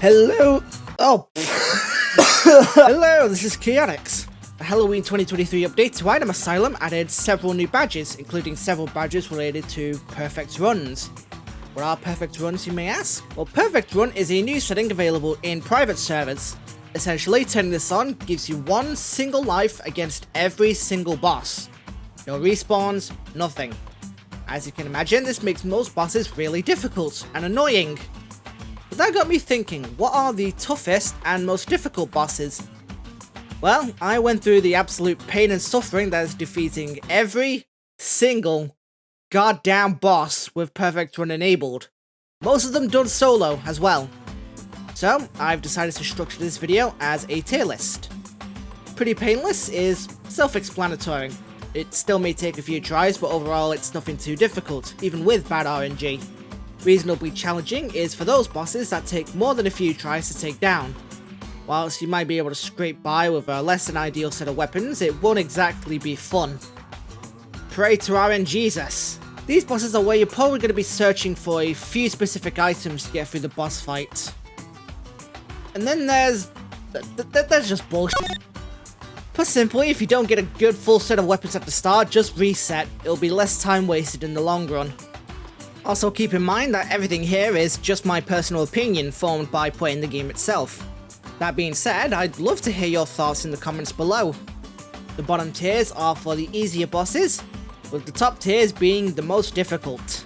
Hello. Oh. Hello, this is Chaotix. The Halloween 2023 update to Item Asylum added several new badges, including several badges related to perfect runs. What are perfect runs, you may ask? Well, perfect run is a new setting available in private servers. Essentially, turning this on gives you one single life against every single boss. No respawns, nothing. As you can imagine, this makes most bosses really difficult and annoying. But that got me thinking, what are the toughest and most difficult bosses? Well, I went through the absolute pain and suffering that is defeating every single goddamn boss with perfect run enabled. Most of them done solo as well. So, I've decided to structure this video as a tier list. Pretty painless is self-explanatory. It still may take a few tries, but overall it's nothing too difficult, even with bad RNG. Reasonably challenging is for those bosses that take more than a few tries to take down. Whilst you might be able to scrape by with a less than ideal set of weapons, it won't exactly be fun. Pray to RNGesus. These bosses are where you're probably going to be searching for a few specific items to get through the boss fight. And then there's just bullshit. Put simply, if you don't get a good full set of weapons at the start, just reset. It'll be less time wasted in the long run. Also keep in mind that everything here is just my personal opinion formed by playing the game itself. That being said, I'd love to hear your thoughts in the comments below. The bottom tiers are for the easier bosses, with the top tiers being the most difficult.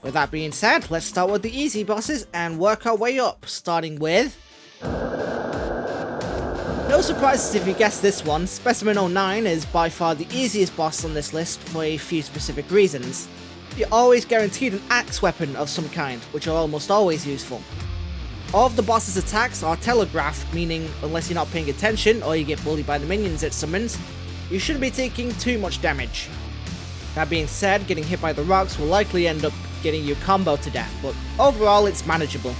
With that being said, let's start with the easy bosses and work our way up, starting with... No surprises if you guessed this one, Specimen 09 is by far the easiest boss on this list for a few specific reasons. You're always guaranteed an axe weapon of some kind, which are almost always useful. All of the boss's attacks are telegraphed, meaning unless you're not paying attention or you get bullied by the minions it summons, you shouldn't be taking too much damage. That being said, getting hit by the rocks will likely end up getting you comboed to death, but overall it's manageable.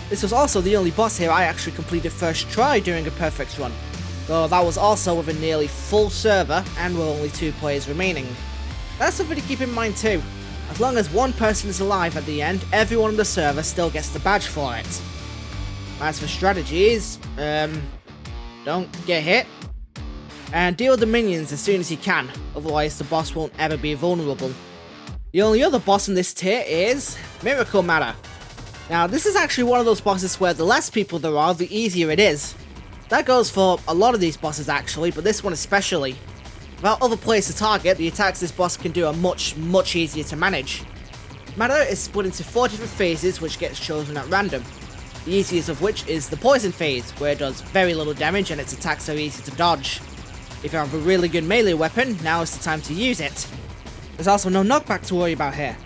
This was also the only boss here I actually completed first try during a perfect run, though that was also with a nearly full server and with only 2 players remaining. That's something to keep in mind too. As long as one person is alive at the end, everyone on the server still gets the badge for it. As for strategies, don't get hit, and deal with the minions as soon as you can, otherwise the boss won't ever be vulnerable. The only other boss in this tier is Miracle Matter. Now this is actually one of those bosses where the less people there are, the easier it is. That goes for a lot of these bosses actually, but this one especially. Without other players to target, the attacks this boss can do are much easier to manage. Matter is split into 4 different phases which gets chosen at random. The easiest of which is the poison phase, where it does very little damage and its attacks are easy to dodge. If you have a really good melee weapon, now is the time to use it. There's also no knockback to worry about here.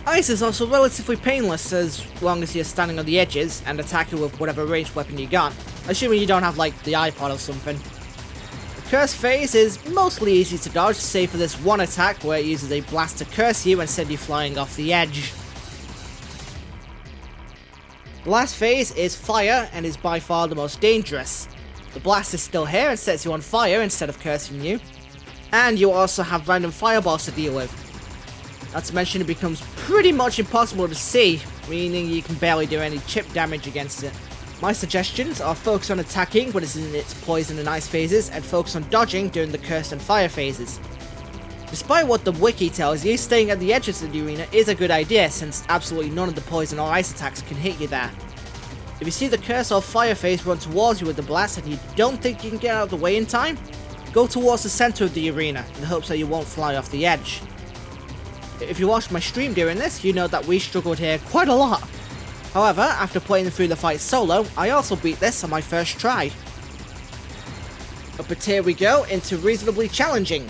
Ice is also relatively painless as long as you're standing on the edges and attacking with whatever ranged weapon you got, assuming you don't have like the iPod or something. The curse phase is mostly easy to dodge, save for this one attack where it uses a blast to curse you and send you flying off the edge. The last phase is fire and is by far the most dangerous. The blast is still here and sets you on fire instead of cursing you, and you also have random fireballs to deal with. Not to mention it becomes pretty much impossible to see, meaning you can barely do any chip damage against it. My suggestions are focus on attacking when it's in its poison and ice phases, and focus on dodging during the curse and fire phases. Despite what the wiki tells you, staying at the edges of the arena is a good idea since absolutely none of the poison or ice attacks can hit you there. If you see the curse or fire phase run towards you with the blast and you don't think you can get out of the way in time, go towards the center of the arena in the hopes that you won't fly off the edge. If you watched my stream during this, you know that we struggled here quite a lot. However, after playing through the fight solo, I also beat this on my first try. Up a tier we go into reasonably challenging,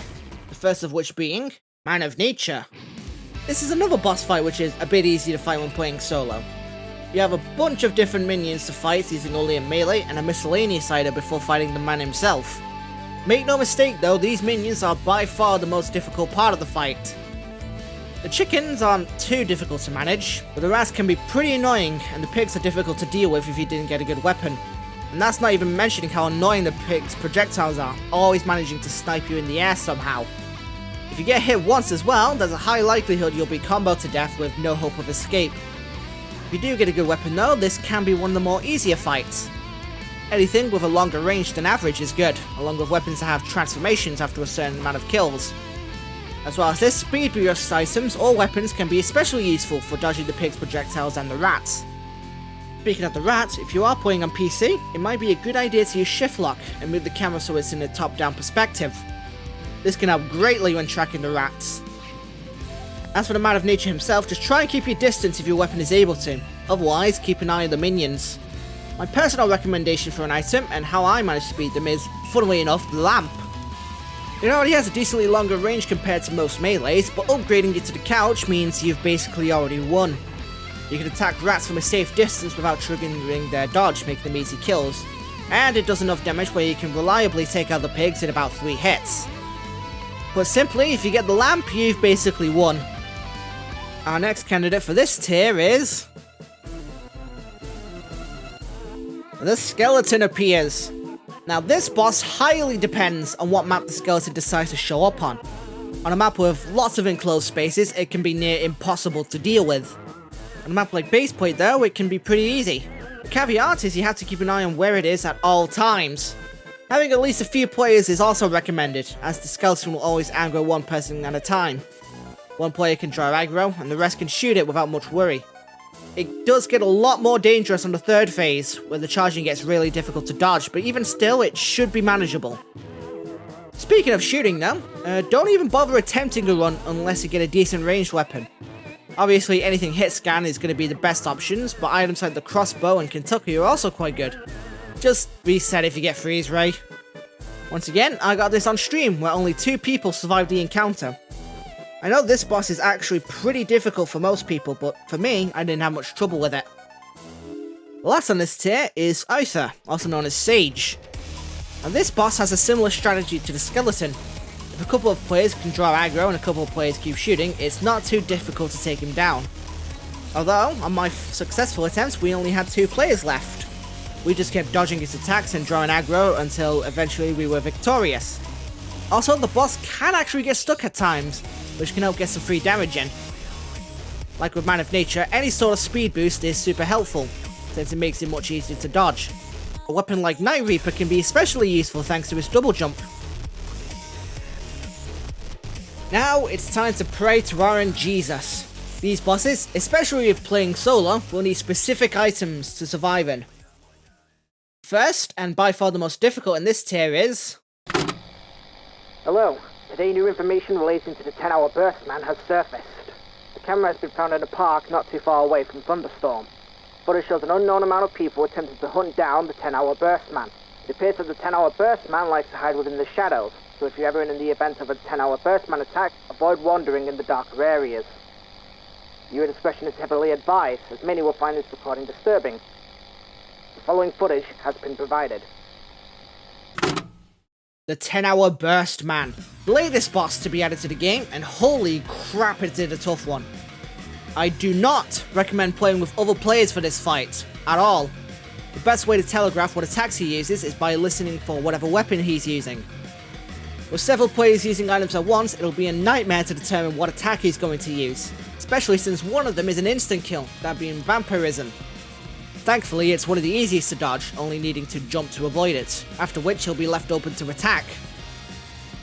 the first of which being Man of Nature. This is another boss fight which is a bit easy to fight when playing solo. You have a bunch of different minions to fight using only a melee and a miscellaneous item before fighting the man himself. Make no mistake though, these minions are by far the most difficult part of the fight. The chickens aren't too difficult to manage, but the rats can be pretty annoying, and the pigs are difficult to deal with if you didn't get a good weapon. And that's not even mentioning how annoying the pigs' projectiles are, always managing to snipe you in the air somehow. If you get hit once as well, there's a high likelihood you'll be comboed to death with no hope of escape. If you do get a good weapon though, this can be one of the more easier fights. Anything with a longer range than average is good, along with weapons that have transformations after a certain amount of kills. As well as this, speed boost items or weapons can be especially useful for dodging the pig's projectiles and the rats. Speaking of the rats, if you are playing on PC, it might be a good idea to use shift lock and move the camera so it's in a top-down perspective. This can help greatly when tracking the rats. As for the man of nature himself, just try and keep your distance if your weapon is able to, otherwise keep an eye on the minions. My personal recommendation for an item, and how I managed to beat them, is, funnily enough, the lamp. It already has a decently longer range compared to most melees, but upgrading it to the couch means you've basically already won. You can attack rats from a safe distance without triggering their dodge, making them easy kills, and it does enough damage where you can reliably take out the pigs in about 3 hits. Put simply, if you get the lamp, you've basically won. Our next candidate for this tier is... the skeleton appears. Now this boss highly depends on what map the skeleton decides to show up on. On a map with lots of enclosed spaces, it can be near impossible to deal with. On a map like Baseplate though, it can be pretty easy. The caveat is you have to keep an eye on where it is at all times. Having at least a few players is also recommended, as the skeleton will always aggro one person at a time. One player can draw aggro, and the rest can shoot it without much worry. It does get a lot more dangerous on the third phase, where the charging gets really difficult to dodge, but even still, it should be manageable. Speaking of shooting though, don't even bother attempting a run unless you get a decent ranged weapon. Obviously anything hit scan is going to be the best options, but items like the crossbow and Kentucky are also quite good. Just reset if you get freeze ray. Once again, I got this on stream where only 2 people survived the encounter. I know this boss is actually pretty difficult for most people, but for me, I didn't have much trouble with it. Last on this tier is Uther, also known as Sage. And this boss has a similar strategy to the skeleton. If a couple of players can draw aggro and a couple of players keep shooting, it's not too difficult to take him down. Although, on my successful attempts, we only had 2 players left. We just kept dodging his attacks and drawing aggro until eventually we were victorious. Also, the boss can actually get stuck at times, which can help get some free damage in. Like with Man of Nature, any sort of speed boost is super helpful, since it makes it much easier to dodge. A weapon like Night Reaper can be especially useful thanks to its double jump. Now it's time to pray to our Jesus. These bosses, especially if playing solo, will need specific items to survive in. First, and by far the most difficult in this tier is... Hello. Today new information relating to the 10-hour burst man has surfaced. The camera has been found in a park not too far away from Thunderstorm. Footage shows an unknown amount of people attempting to hunt down the 10-hour burst man. It appears that the 10-hour burst man likes to hide within the shadows, so if you're ever in the event of a 10-hour burst man attack, avoid wandering in the darker areas. Viewer discretion is heavily advised, as many will find this recording disturbing. The following footage has been provided. The 10-hour burst man. The latest boss to be added to the game, and holy crap, it did a tough one. I do not recommend playing with other players for this fight, at all. The best way to telegraph what attacks he uses is by listening for whatever weapon he's using. With several players using items at once, it'll be a nightmare to determine what attack he's going to use, especially since one of them is an instant kill, that being Vampirism. Thankfully, it's one of the easiest to dodge, only needing to jump to avoid it, after which he'll be left open to attack.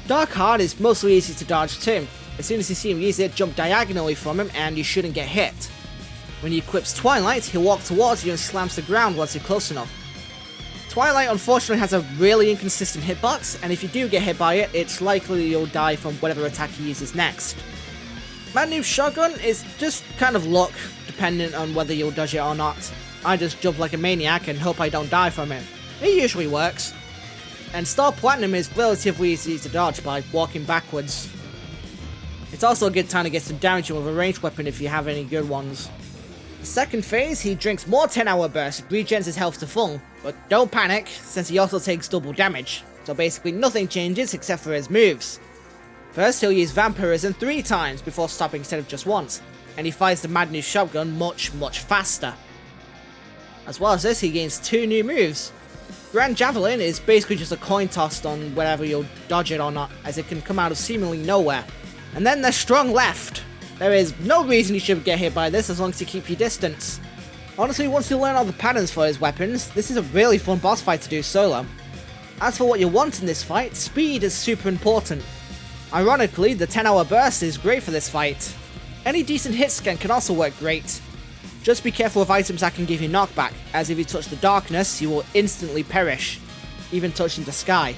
Dark Heart is mostly easy to dodge too. As soon as you see him use it, jump diagonally from him and you shouldn't get hit. When he equips Twilight, he'll walk towards you and slams the ground once you're close enough. Twilight unfortunately has a really inconsistent hitbox, and if you do get hit by it, it's likely you'll die from whatever attack he uses next. Mad Noob's Shotgun is just kind of luck, depending on whether you'll dodge it or not. I just jump like a maniac and hope I don't die from it. It usually works. And Star Platinum is relatively easy to dodge by walking backwards. It's also a good time to get some damage with a ranged weapon if you have any good ones. The second phase, he drinks more 10-hour bursts and regens his health to full, but don't panic, since he also takes double damage, so basically nothing changes except for his moves. First, he'll use Vampirism 3 times before stopping instead of just once, and he fires the Mad Noob's Shotgun much faster. As well as this, he gains 2 new moves. Grand Javelin is basically just a coin toss on whether you'll dodge it or not, as it can come out of seemingly nowhere. And then there's Strong Left. There is no reason you should get hit by this as long as you keep your distance. Honestly, once you learn all the patterns for his weapons, this is a really fun boss fight to do solo. As for what you want in this fight, speed is super important. Ironically, the 10-hour burst is great for this fight. Any decent hit scan can also work great. Just be careful of items that can give you knockback, as if you touch the darkness, you will instantly perish, even touching the sky.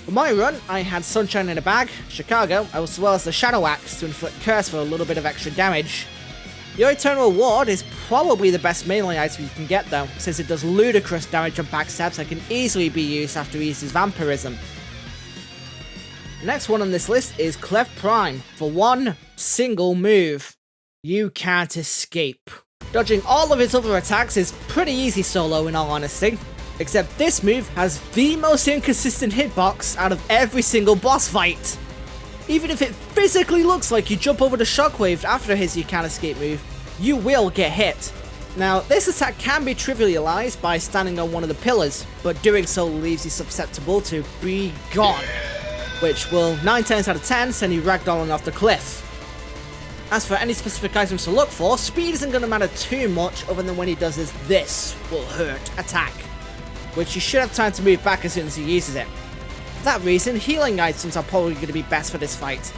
For my run, I had Sunshine in a bag, Chicago, as well as the Shadow Axe to inflict Curse for a little bit of extra damage. Your Eternal Ward is probably the best melee item you can get though, since it does ludicrous damage on backstabs and can easily be used after he uses Vampirism. The next one on this list is Clef Prime, for one single move. You can't escape. Dodging all of his other attacks is pretty easy solo in all honesty, except this move has the most inconsistent hitbox out of every single boss fight. Even if it physically looks like you jump over the shockwave after his you can't escape move, you will get hit. Now, this attack can be trivialized by standing on one of the pillars, but doing so leaves you susceptible to be gone, which will 9 times out of 10 send you ragdolling off the cliff. As for any specific items to look for, speed isn't going to matter too much other than when he does his "this will hurt" attack, which you should have time to move back as soon as he uses it. For that reason, healing items are probably going to be best for this fight.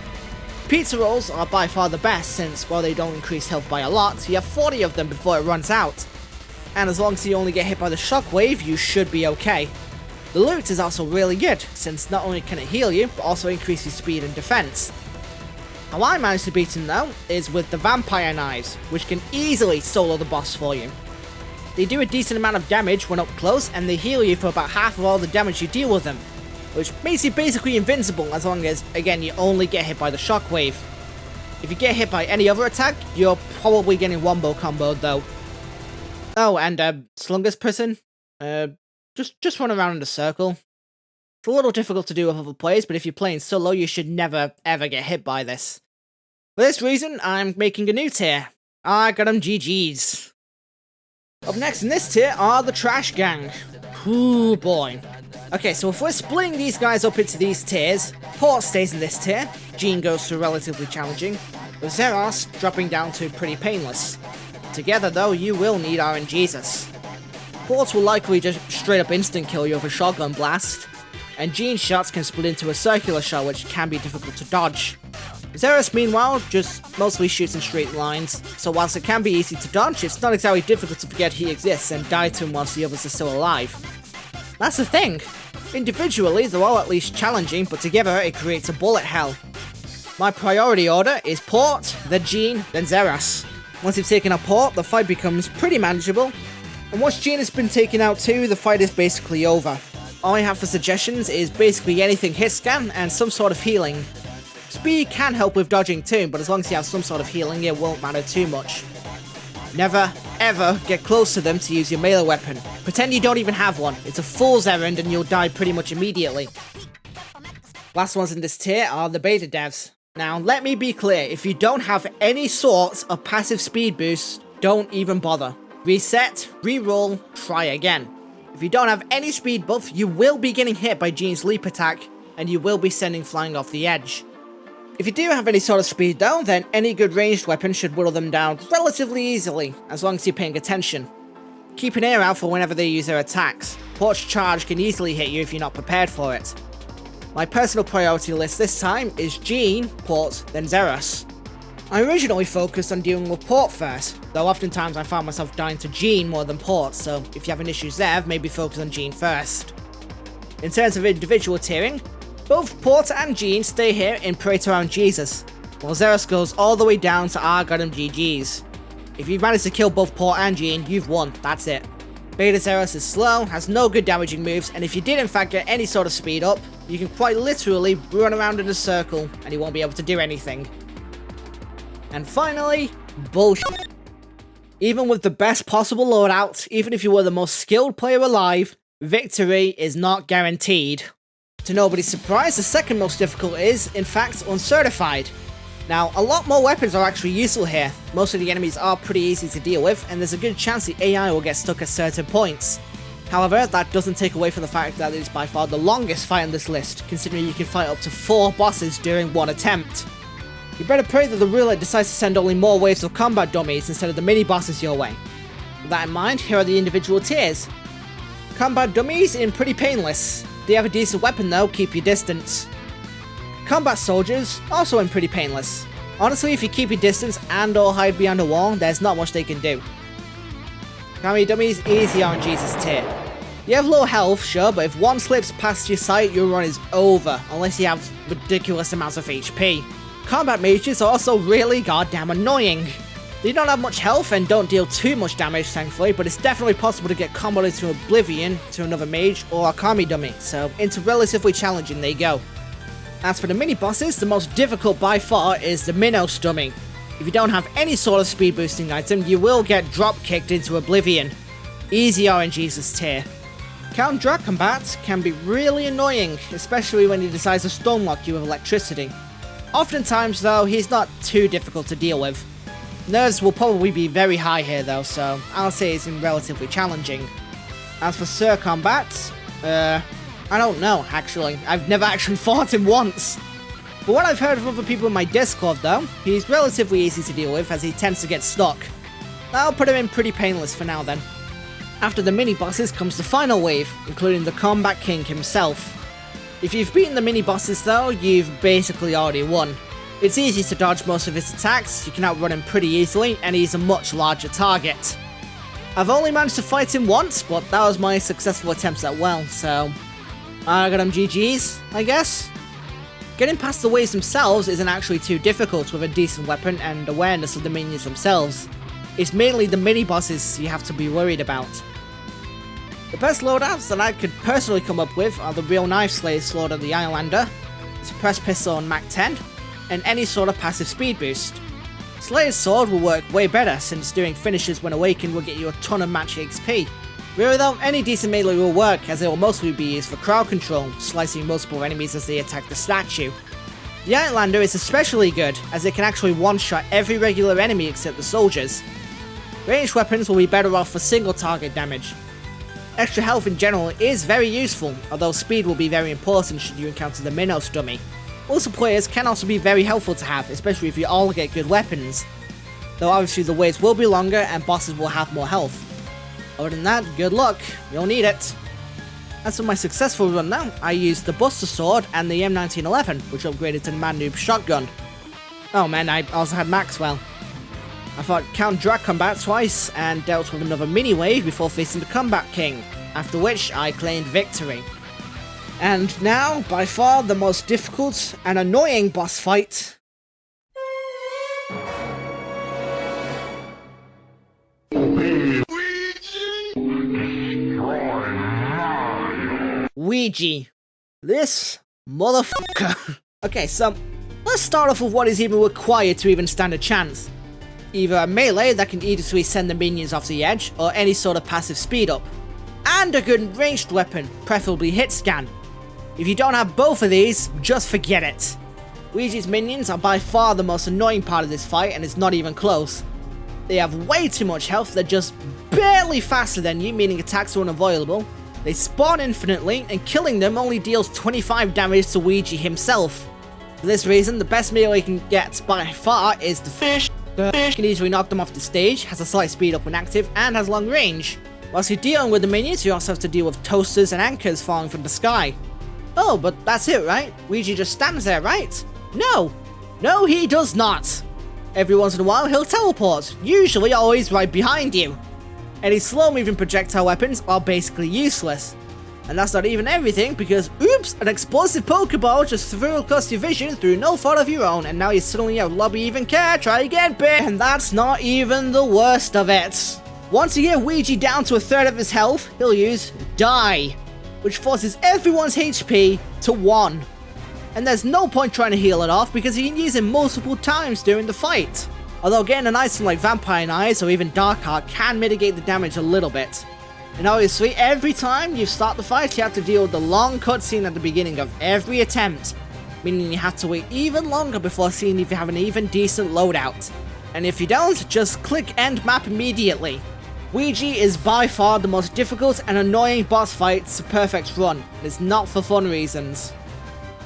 Pizza rolls are by far the best since, while they don't increase health by a lot, you have 40 of them before it runs out. And as long as you only get hit by the shockwave, you should be okay. The loot is also really good, since not only can it heal you, but also increase your speed and defense. How I managed to beat him though, is with the Vampire Knives, which can easily solo the boss for you. They do a decent amount of damage when up close, and they heal you for about half of all the damage you deal with them, which makes you basically invincible as long as, again, you only get hit by the shockwave. If you get hit by any other attack, you're probably getting wombo comboed though. Oh, and Slungus Prison, just run around in a circle. It's a little difficult to do with other players, but if you're playing solo, you should never ever get hit by this. For this reason, I'm making a new tier. I got 'em GG's. Up next in this tier are the Trash Gang. Ooh boy. Okay, so if we're splitting these guys up into these tiers, Port stays in this tier, Jean goes to relatively challenging, with Zeros dropping down to pretty painless. Together though, you will need RNGesus. Port will likely just straight up instant kill you with a shotgun blast, and Jean's shots can split into a circular shot which can be difficult to dodge. Zeros meanwhile just mostly shoots in straight lines, so whilst it can be easy to dodge, it's not exactly difficult to forget he exists and die to him whilst the others are still alive. That's the thing. Individually, they're all at least challenging, but together it creates a bullet hell. My priority order is Port, then Jean, then Zeros. Once you've taken out Port, the fight becomes pretty manageable, and once Jean has been taken out too, the fight is basically over. All I have for suggestions is basically anything hit scan and some sort of healing. Speed can help with dodging too, but as long as you have some sort of healing, it won't matter too much. Never, ever get close to them to use your melee weapon. Pretend you don't even have one. It's a fool's errand and you'll die pretty much immediately. Last ones in this tier are the beta devs. Now, let me be clear, if you don't have any sort of passive speed boost, don't even bother. Reset, reroll, try again. If you don't have any speed buff, you will be getting hit by Jean's leap attack, and you will be sending flying off the edge. If you do have any sort of speed though, then any good ranged weapon should whittle them down relatively easily, as long as you're paying attention. Keep an ear out for whenever they use their attacks. Port's charge can easily hit you if you're not prepared for it. My personal priority list this time is Jean, Port, then Zeros. I originally focused on dealing with Port first, though oftentimes I found myself dying to Jean more than Port, so if you're having issues there, maybe focus on Jean first. In terms of individual tiering, both Port and Jean stay here in Pray to RNGesus, while Zeros goes all the way down to I got 'em GG's. If you manage to kill both Port and Jean, you've won, that's it. Beta Zeros is slow, has no good damaging moves, and if you did in fact get any sort of speed up, you can quite literally run around in a circle and he won't be able to do anything. And finally, bullshit. Even with the best possible loadout, even if you were the most skilled player alive, victory is not guaranteed. To nobody's surprise, the second most difficult is, in fact, uncertified. Now, a lot more weapons are actually useful here. Most of the enemies are pretty easy to deal with, and there's a good chance the AI will get stuck at certain points. However, that doesn't take away from the fact that it is by far the longest fight on this list, considering you can fight up to 4 bosses during one attempt. You better pray that the ruler decides to send only more waves of combat dummies instead of the mini-bosses your way. With that in mind, here are the individual tiers. Combat dummies in pretty painless. If they have a decent weapon though, keep your distance. Combat soldiers, also in pretty painless. Honestly, if you keep your distance and or hide behind a wall, there's not much they can do. Army dummies, easy RNG's tier. You have low health, sure, but if one slips past your sight, your run is over, unless you have ridiculous amounts of HP. Combat mages are also really goddamn annoying. They don't have much health and don't deal too much damage, thankfully, but it's definitely possible to get comboed into oblivion to another mage or a Kami dummy, so into relatively challenging they go. As for the mini-bosses, the most difficult by far is the Minos dummy. If you don't have any sort of speed boosting item, you will get drop-kicked into oblivion. Easy RNG's tier. Count Drag Combat can be really annoying, especially when he decides to stonewalk you with electricity. Oftentimes though, he's not too difficult to deal with. Nerves will probably be very high here though, so I'll say it's relatively challenging. As for Sir Combat, I don't know, actually. I've never actually fought him once. But what I've heard from other people in my Discord though, he's relatively easy to deal with as he tends to get stuck. I'll put him in pretty painless for now then. After the mini-bosses comes the final wave, including the Combat King himself. If you've beaten the mini-bosses though, you've basically already won. It's easy to dodge most of his attacks, you can outrun him pretty easily, and he's a much larger target. I've only managed to fight him once, but that was my successful attempts at well, so I got him GG's, I guess. Getting past the waves themselves isn't actually too difficult with a decent weapon and awareness of the minions themselves. It's mainly the mini-bosses you have to be worried about. The best loadouts that I could personally come up with are the Real Knife Slayer Sword of the Islander, Suppressed Pistol on Mach 10, and any sort of passive speed boost. Slayer's Sword will work way better since doing finishes when awakened will get you a ton of match XP. Really though, any decent melee will work as it will mostly be used for crowd control, slicing multiple enemies as they attack the statue. The Islander is especially good as it can actually one-shot every regular enemy except the soldiers. Ranged weapons will be better off for single target damage. Extra health in general is very useful, although speed will be very important should you encounter the Minos dummy. Multiplayers can also be very helpful to have, especially if you all get good weapons. Though obviously the waves will be longer and bosses will have more health. Other than that, good luck, you'll need it. As for my successful run now, I used the Buster Sword and the M1911, which upgraded to the Man Noob Shotgun. Oh man, I also had Maxwell. I fought Count Drag Combat twice and dealt with another mini-wave before facing the Combat King, after which I claimed victory. And now, by far the most difficult and annoying boss fight. Ouija. This motherfucker. Okay, so let's start off with what is even required to even stand a chance. Either a melee that can easily send the minions off the edge, or any sort of passive speed up. And a good ranged weapon, preferably hit scan. If you don't have both of these, just forget it. Ouija's minions are by far the most annoying part of this fight and it's not even close. They have way too much health, they're just barely faster than you, meaning attacks are unavoidable. They spawn infinitely, and killing them only deals 25 damage to Ouija himself. For this reason, the best melee you can get by far is the fish. The fish can easily knock them off the stage, has a slight speed up when active, and has long range. Whilst you're dealing with the minions, you also have to deal with toasters and anchors falling from the sky. Oh, but that's it, right? Ouija just stands there, right? No! No, he does not! Every once in a while, he'll teleport, usually always right behind you. Any slow-moving projectile weapons are basically useless. And that's not even everything, because oops, an explosive Pokeball just flew across your vision through no fault of your own, and now you suddenly out lobby even care, try again, bitch! And that's not even the worst of it. Once you get Ouija down to a third of his health, he'll use Die, which forces everyone's HP to 1. And there's no point trying to heal it off because you can use it multiple times during the fight. Although getting an item like Vampire Eyes or even Dark Heart can mitigate the damage a little bit. And obviously every time you start the fight you have to deal with the long cutscene at the beginning of every attempt, meaning you have to wait even longer before seeing if you have an even decent loadout. And if you don't, just click End Map immediately. Ouija is by far the most difficult and annoying boss fight to perfect run, and it's not for fun reasons.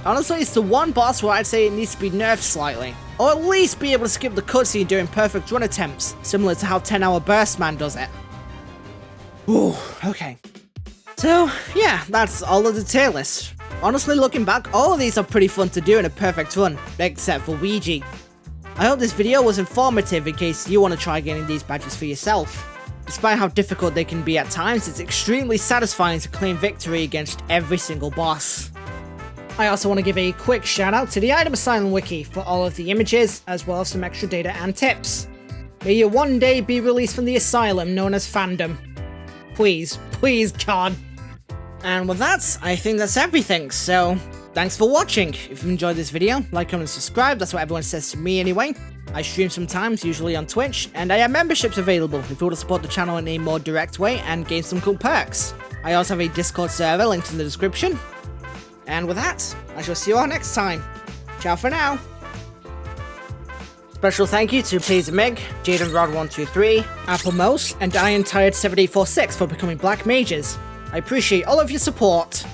Honestly, it's the one boss where I'd say it needs to be nerfed slightly, or at least be able to skip the cutscene during perfect run attempts, similar to how 10-hour Burst Man does it. Ooh, okay. So, yeah, that's all of the tier list. Honestly, looking back, all of these are pretty fun to do in a perfect run, except for Ouija. I hope this video was informative in case you want to try getting these badges for yourself. Despite how difficult they can be at times, it's extremely satisfying to claim victory against every single boss. I also want to give a quick shout out to the Item Asylum wiki for all of the images, as well as some extra data and tips. May you one day be released from the asylum known as fandom. Please, please, God. And with that, I think that's everything, so thanks for watching. If you enjoyed this video, like, comment, and subscribe, that's what everyone says to me anyway. I stream sometimes, usually on Twitch, and I have memberships available if you want to support the channel in a more direct way and gain some cool perks. I also have a Discord server linked in the description. And with that, I shall see you all next time. Ciao for now. Special thank you to Please Mig, JadenRod123, Applemos, and IronTired7846 for becoming Black Mages. I appreciate all of your support.